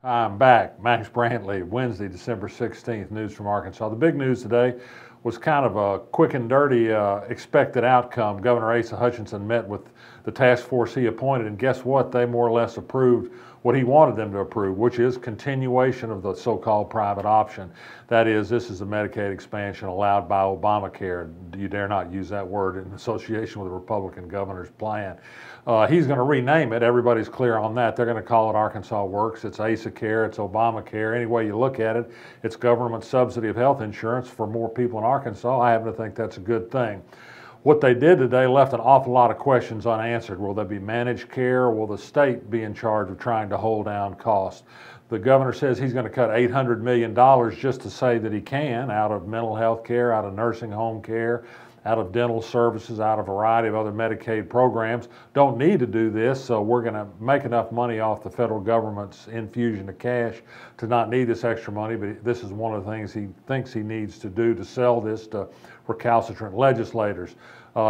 I'm back. Max Brantley, Wednesday, December 16th, news from Arkansas. The big news today was kind of a quick and dirty expected outcome. Governor Asa Hutchinson met with the task force he appointed, and guess what? They more or less approved what he wanted them to approve, which is continuation of the so-called private option. That is, this is the Medicaid expansion allowed by Obamacare. You dare not use that word in association with the Republican governor's plan. He's going to rename it. Everybody's clear on that. They're going to call it Arkansas Works. It's Asacare. It's Obamacare. Any way you look at it, it's government subsidy of health insurance for more people in Arkansas. I happen to think that's a good thing. What they did today left an awful lot of questions unanswered. Will there be managed care, or will the state be in charge of trying to hold down costs? The governor says he's going to cut $800 million just to say that he can, out of mental health care, out of nursing home care, out of dental services, out of a variety of other Medicaid programs. Don't need to do this, so we're going to make enough money off the federal government's infusion of cash to not need this extra money, but this is one of the things he thinks he needs to do to sell this to recalcitrant legislators.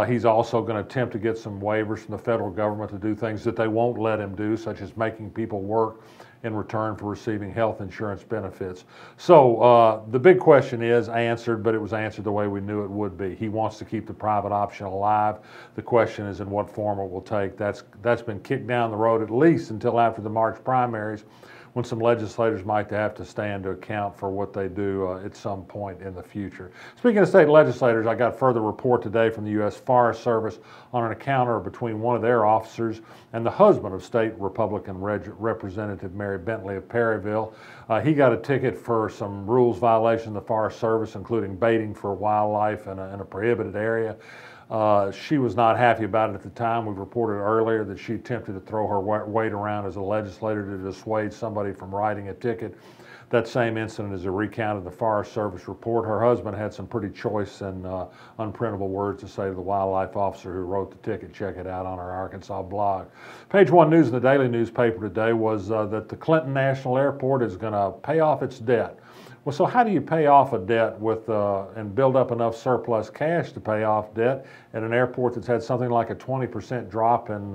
He's also going to attempt to get some waivers from the federal government to do things that they won't let him do, such as making people work in return for receiving health insurance benefits. So the big question is answered, but it was answered the way we knew it would be. He wants to keep the private option alive. The question is in what form it will take. That's been kicked down the road at least until after the March primaries, when some legislators might have to stand to account for what they do at some point in the future. Speaking of state legislators, I got further report today from the U.S. Forest Service on an encounter between one of their officers and the husband of State Republican Representative Mary Bentley of Perryville. He got a ticket for some rules violation of the Forest Service, including baiting for wildlife in a prohibited area. She was not happy about it at the time. We reported earlier that she attempted to throw her weight around as a legislator to dissuade somebody from writing a ticket. That same incident is recounted in the Forest Service report. Her husband had some pretty choice and unprintable words to say to the wildlife officer who wrote the ticket. Check it out on our Arkansas blog. Page one news in the daily newspaper today was that the Clinton National Airport is going to pay off its debt. Well, so how do you pay off a debt with and build up enough surplus cash to pay off debt at an airport that's had something like a 20% drop in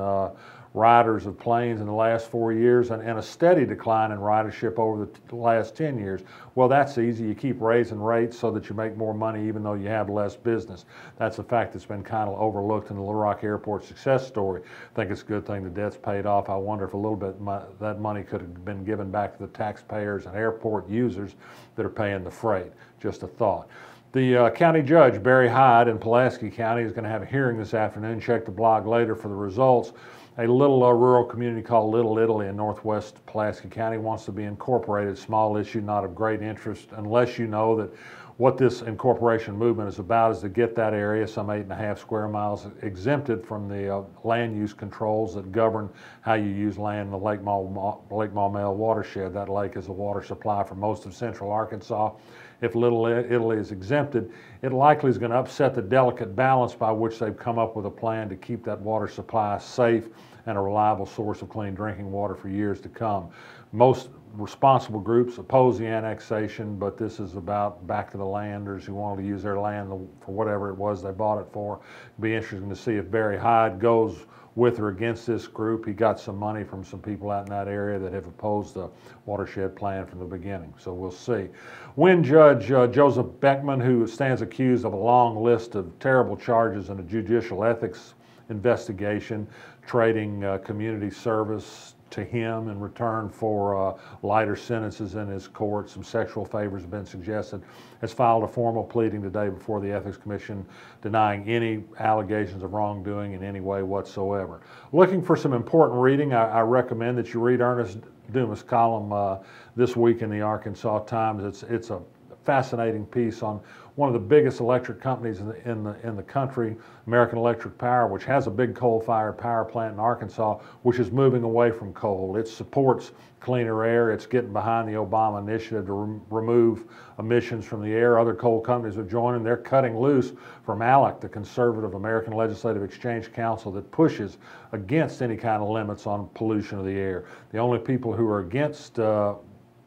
riders of planes in the last 4 years and a steady decline in ridership over the last 10 years? Well, that's easy. You keep raising rates so that you make more money even though you have less business. That's a fact that's been kind of overlooked in the Little Rock Airport success story. I think it's a good thing the debt's paid off. I wonder if a little bit that money could have been given back to the taxpayers and airport users that are paying the freight. Just a thought. The county judge, Barry Hyde in Pulaski County, is going to have a hearing this afternoon. Check the blog later for the results. A little rural community called Little Italy in northwest Pulaski County wants to be incorporated. Small issue, not of great interest, unless you know that what this incorporation movement is about is to get that area, some 8.5 square miles, exempted from the land use controls that govern how you use land in the Lake Maumelle watershed. That lake is a water supply for most of central Arkansas. If Little Italy is exempted, it likely is going to upset the delicate balance by which they've come up with a plan to keep that water supply safe and a reliable source of clean drinking water for years to come. Most responsible groups oppose the annexation, but this is about back to the landers who wanted to use their land for whatever it was they bought it for. It'll be interesting to see if Barry Hyde goes with or against this group. He got some money from some people out in that area that have opposed the watershed plan from the beginning, so we'll see. When Judge Joseph Beckman, who stands accused of a long list of terrible charges in a judicial ethics investigation, trading community service to him in return for lighter sentences in his court, some sexual favors have been suggested, has filed a formal pleading today before the Ethics Commission denying any allegations of wrongdoing in any way whatsoever. Looking for some important reading, I recommend that you read Ernest Dumas' column this week in the Arkansas Times. It's a fascinating piece on one of the biggest electric companies in the country, American Electric Power, which has a big coal-fired power plant in Arkansas, which is moving away from coal. It supports cleaner air. It's getting behind the Obama initiative to remove emissions from the air. Other coal companies are joining. They're cutting loose from ALEC, the conservative American Legislative Exchange Council that pushes against any kind of limits on pollution of the air. The only people who are against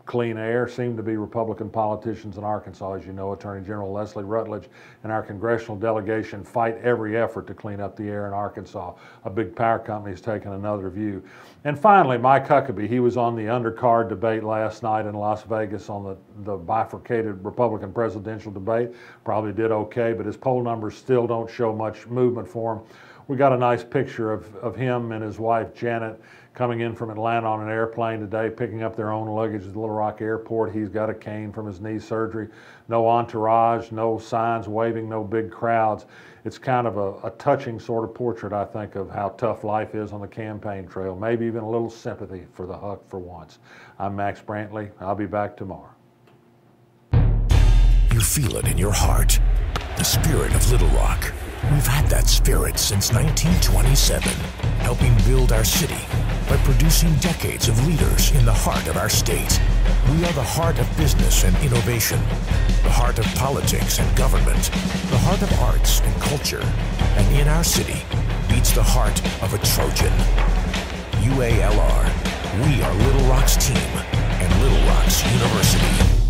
clean air seem to be Republican politicians in Arkansas. As you know, Attorney General Leslie Rutledge and our congressional delegation fight every effort to clean up the air in Arkansas. A big power company has taken another view. And finally, Mike Huckabee, he was on the undercard debate last night in Las Vegas on the bifurcated Republican presidential debate. Probably did okay, but his poll numbers still don't show much movement for him. We got a nice picture of him and his wife Janet coming in from Atlanta on an airplane today, picking up their own luggage at the Little Rock Airport. He's got a cane from his knee surgery. No entourage, no signs waving, no big crowds. It's kind of a touching sort of portrait, I think, of how tough life is on the campaign trail. Maybe even a little sympathy for the Huck for once. I'm Max Brantley. I'll be back tomorrow. You feel it in your heart. The spirit of Little Rock. We've had that spirit since 1927, helping build our city by producing decades of leaders in the heart of our state. We are the heart of business and innovation, the heart of politics and government, the heart of arts and culture, and in our city beats the heart of a Trojan. UALR, we are Little Rock's team and Little Rock's University.